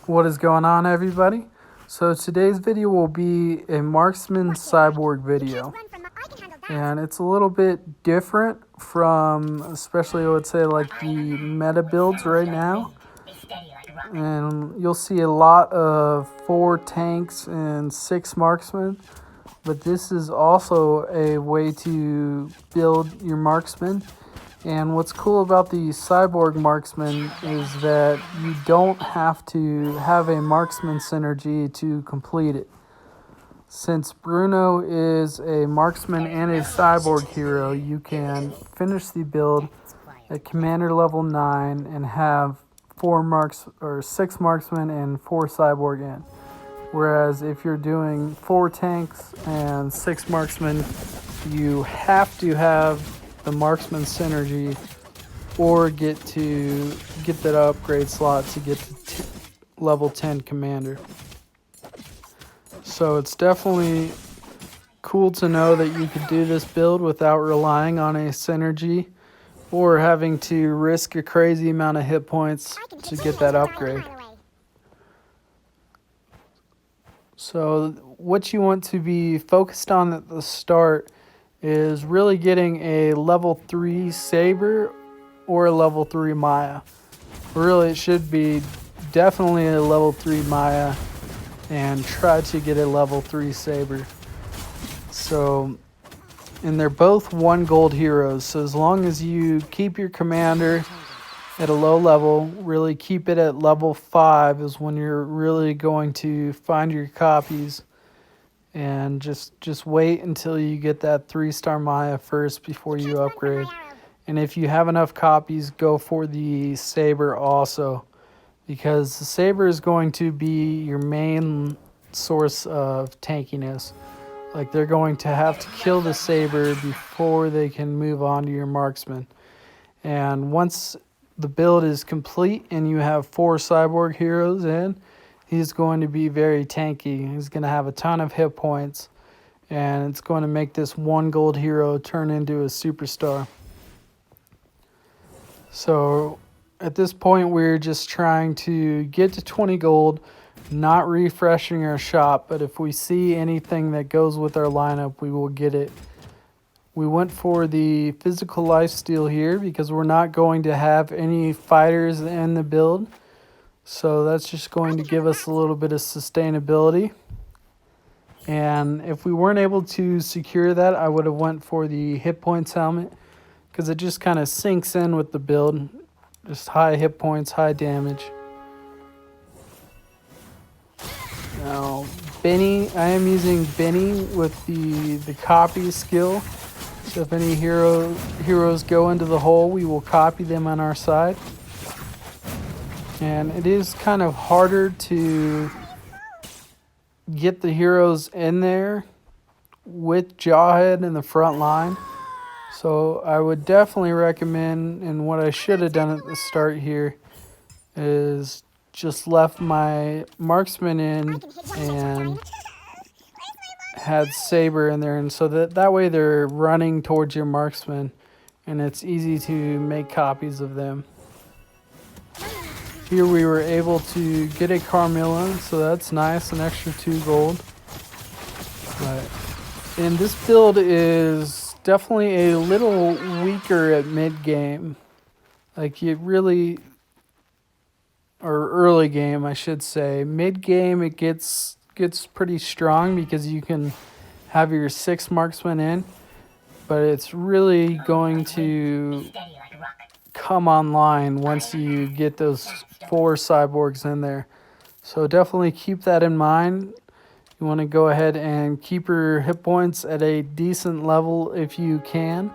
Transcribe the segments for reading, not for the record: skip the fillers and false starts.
What is going on, everybody? So today's video will be a marksman cyborg video, and it's a little bit different from, especially I would say, like the meta builds right now. And you'll see a lot of 4 tanks and 6 marksmen, but this is also a way to build your marksman. And what's cool about the cyborg marksman is that you don't have to have a marksman synergy to complete it. Since Bruno is a marksman and a cyborg hero, you can finish the build at commander level 9 and have 6 marksmen and 4 cyborg in. Whereas if you're doing 4 tanks and 6 marksmen, you have to have the marksman synergy or get that upgrade slot to get to level 10 commander. So it's definitely cool to know that you could do this build without relying on a synergy or having to risk a crazy amount of hit points to get that upgrade. So what you want to be focused on at the start is really getting a level 3 Saber or a level 3 Miya. Really, it should be definitely a level 3 Miya and try to get a level 3 Saber. So, and they're both 1 gold heroes, so as long as you keep your commander at a low level, really keep it at level 5 is when you're really going to find your copies. And just wait until you get that 3-star Miya first before you upgrade. And if you have enough copies, go for the Saber also, because the Saber is going to be your main source of tankiness. Like, they're going to have to kill the Saber before they can move on to your marksman. And once the build is complete and you have 4 cyborg heroes in, he's going to be very tanky. He's going to have a ton of hit points, and it's going to make this 1 gold hero turn into a superstar. So at this point, we're just trying to get to 20 gold, not refreshing our shop, but if we see anything that goes with our lineup, we will get it. We went for the physical lifesteal here because we're not going to have any fighters in the build. So that's just going to give us a little bit of sustainability. And if we weren't able to secure that, I would have went for the hit points helmet, because it just kind of sinks in with the build. Just high hit points, high damage. Now, Benny, I am using Benny with the copy skill. So if any heroes go into the hole, we will copy them on our side. And it is kind of harder to get the heroes in there with Jawhead in the front line. So I would definitely recommend, and what I should have done at the start here, is just left my marksman in and had Saber in there. And so that way they're running towards your marksman, and it's easy to make copies of them. Here we were able to get a Carmilla, so that's nice, an extra 2 gold. And this build is definitely a little weaker at mid-game. Like, you really, or early game I should say. Mid-game it gets pretty strong because you can have your 6 marksmen in, but it's really going to come online once you get those 4 cyborgs in there. So definitely keep that in mind. You want to go ahead and keep your hit points at a decent level if you can.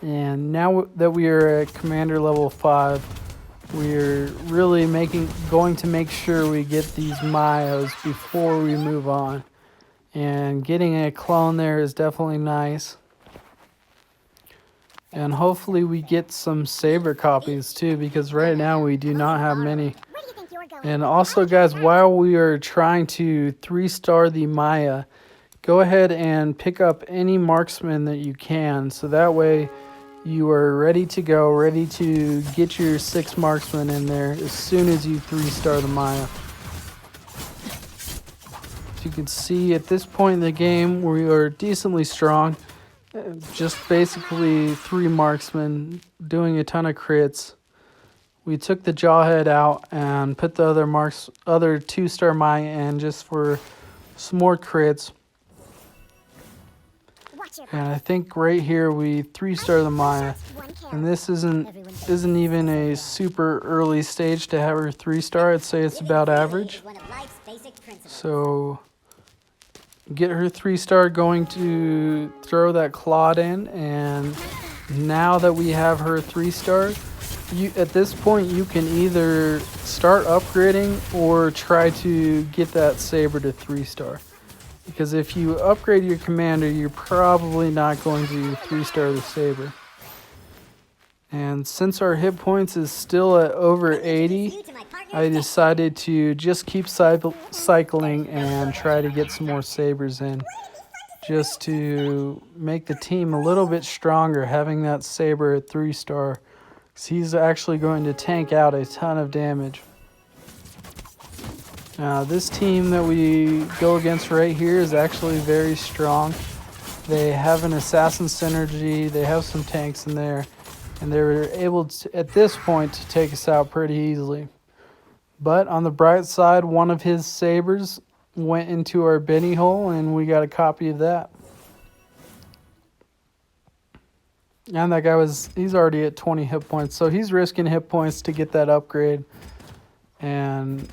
And now that we are at commander level 5, we're really going to make sure we get these Miyas before we move on. And getting a clone there is definitely nice. And hopefully we get some Saber copies too, because right now we do not have many. And also, guys, while we are trying to 3-star the Miya, go ahead and pick up any marksman that you can, so that way you are ready to go, ready to get your 6 marksmen in there as soon as you 3-star the Miya. If you can see at this point in the game, we are decently strong. Just basically 3 marksmen doing a ton of crits. We took the Jawhead out and put the other 2-star Miya in just for some more crits. And I think right here we 3-star the Miya. And this isn't even a super early stage to have her 3-star. I'd say it's about average. So get her 3-star, going to throw that Claude in, and now that we have her 3-star, at this point you can either start upgrading or try to get that Saber to 3-star. Because if you upgrade your commander, you're probably not going to 3-star the Saber. And since our hit points is still at over 80, I decided to just keep cycling and try to get some more Sabers in. Just to make the team a little bit stronger, having that Saber at 3-star. Because he's actually going to tank out a ton of damage. Now, this team that we go against right here is actually very strong. They have an assassin synergy, they have some tanks in there, and they were able to, at this point, to take us out pretty easily. But on the bright side, one of his Sabers went into our Benny hole, and we got a copy of that. And that guy he's already at 20 hit points, so he's risking hit points to get that upgrade. And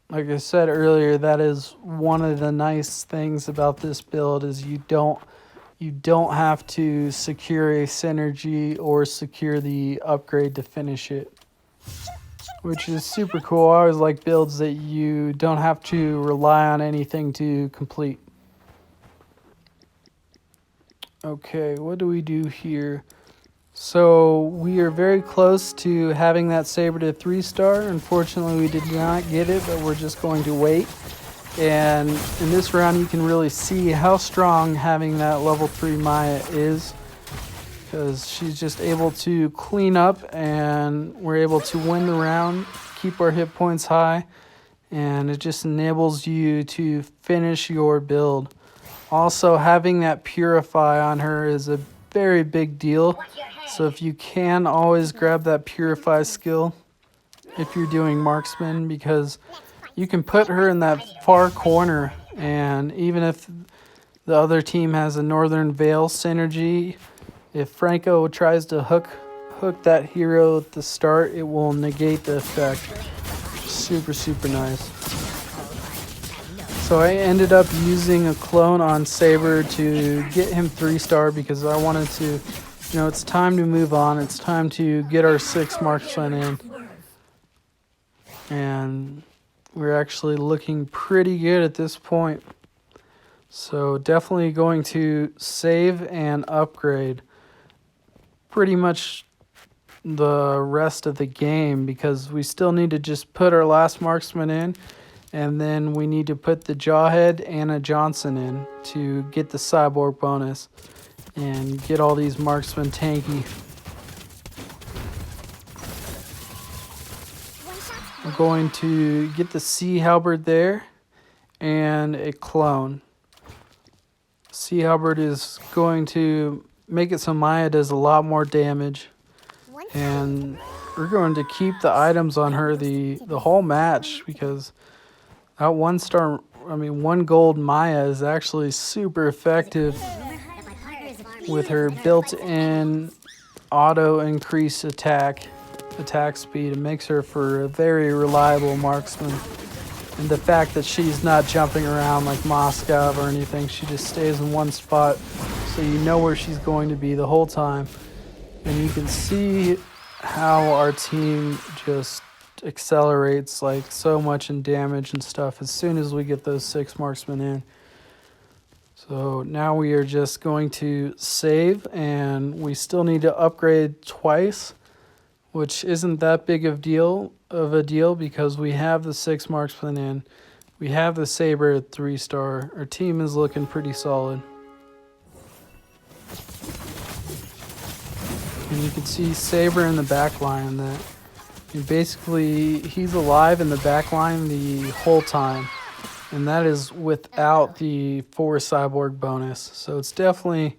like I said earlier, that is one of the nice things about this build is you don't have to secure a synergy or secure the upgrade to finish it, which is super cool. I always like builds that you don't have to rely on anything to complete. Okay, what do we do here? So we are very close to having that Saber to 3-star. Unfortunately, we did not get it, but we're just going to wait. And in this round, you can really see how strong having that level 3 Miya is, because she's just able to clean up, and we're able to win the round, keep our hit points high, and it just enables you to finish your build. Also, having that Purify on her is a very big deal. So if you can, always grab that Purify skill if you're doing marksman, because you can put her in that far corner, and even if the other team has a Northern Veil synergy, if Franco tries to hook that hero at the start, it will negate the effect. Super, super nice. So I ended up using a clone on Saber to get him 3-star, because I wanted to, it's time to move on. It's time to get our 6 marksmen in. And we're actually looking pretty good at this point. So definitely going to save and upgrade pretty much the rest of the game, because we still need to just put our last marksman in, and then we need to put the Jawhead and a Johnson in to get the Cyborg bonus and get all these marksmen tanky. I'm going to get the Sea Halberd there and a clone. Sea Halberd is going to make it so Miya does a lot more damage, and we're going to keep the items on her the whole match, because that 1 gold Miya is actually super effective with her built-in auto increase attack speed. It makes her for a very reliable marksman. And the fact that she's not jumping around like Moscow or anything, she just stays in one spot, so you know where she's going to be the whole time. And you can see how our team just accelerates like so much in damage and stuff as soon as we get those 6 marksmen in. So now we are just going to save, and we still need to upgrade twice, which isn't that big of a deal because we have the 6 marksmen in. We have the Saber at 3-star. Our team is looking pretty solid. And you can see Saber in the back line. Basically, he's alive in the back line the whole time. and that is without the 4 cyborg bonus. So it's definitely,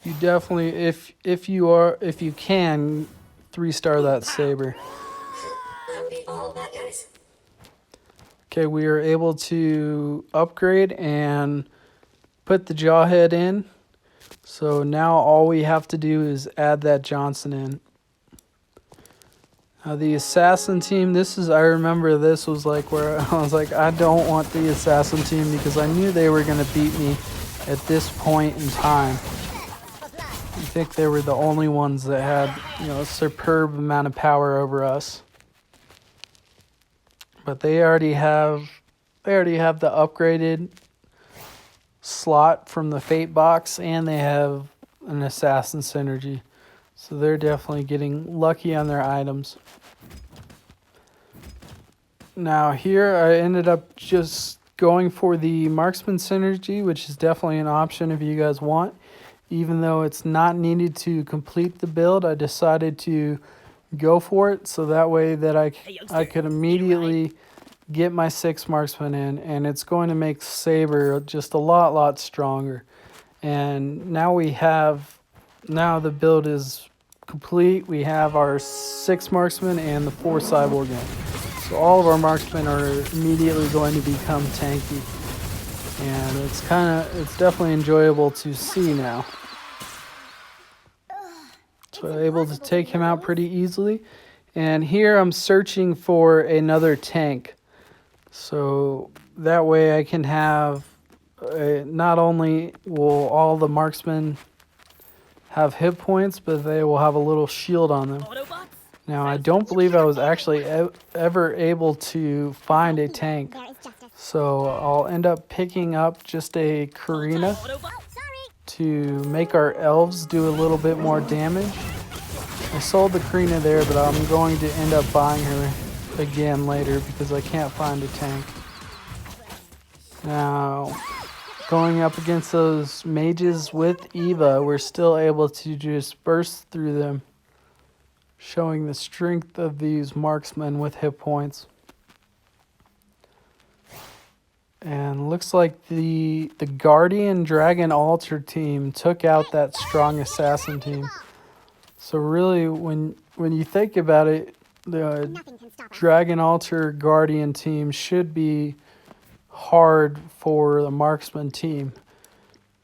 if you can 3-star that saber. Okay, we are able to upgrade and put the jawhead in. So now all we have to do is add that Johnson in. The assassin team, I remember this was like where I was like, I don't want the assassin team because I knew they were going to beat me at this point in time. I think they were the only ones that had, a superb amount of power over us. But they already have the upgraded slot from the Fate box, and they have an assassin synergy. So they're definitely getting lucky on their items. Now here I ended up just going for the marksman synergy, which is definitely an option if you guys want. Even though it's not needed to complete the build, I decided to go for it so that way that I could immediately get my 6 marksman in, and it's going to make Saber just a lot stronger. And now the build is complete. We have our 6 marksmen and the 4 cyborg in. So all of our marksmen are immediately going to become tanky. And it's definitely enjoyable to see now. So I'm able to take him out pretty easily. And here I'm searching for another tank. So that way I can have, not only will all the marksmen have hit points, but they will have a little shield on them. Now, I don't believe I was actually ever able to find a tank. So I'll end up picking up just a Karina to make our elves do a little bit more damage. I sold the Karina there, but I'm going to end up buying her again later because I can't find a tank. Now, going up against those mages with Eva, we're still able to just burst through them, showing the strength of these marksmen with hit points. And looks like the Guardian Dragon Altar team took out that strong assassin team. So really, when you think about it, the Dragon Altar Guardian team should be hard for the marksman team.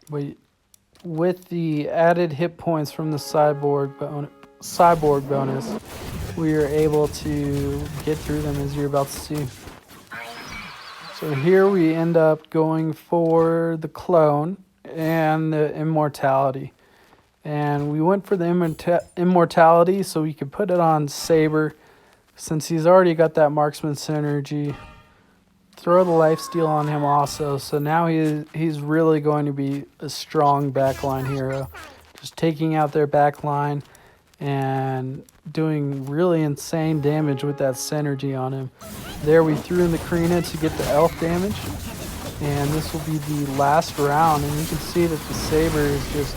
But with the added hit points from the cyborg bonus, we are able to get through them, as you're about to see. So here we end up going for the clone and the immortality. And we went for the immortality so we could put it on Saber, since he's already got that marksman synergy. Throw the lifesteal on him also, so now he's really going to be a strong backline hero. Just taking out their backline and doing really insane damage with that synergy on him. There we threw in the Karina to get the elf damage, and this will be the last round, and you can see that the Saber is just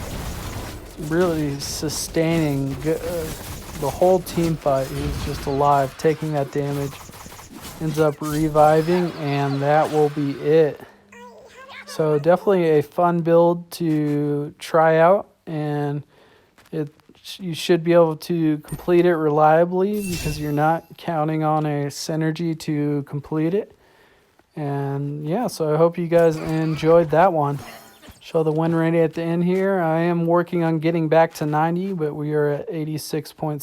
really sustaining the whole team fight. He's just alive, taking that damage, ends up reviving, and that will be it. So definitely a fun build to try out, and you should be able to complete it reliably because you're not counting on a synergy to complete it. And yeah, so I hope you guys enjoyed that one. Show the win rate at the end here. I am working on getting back to 90, but we are at 86 points.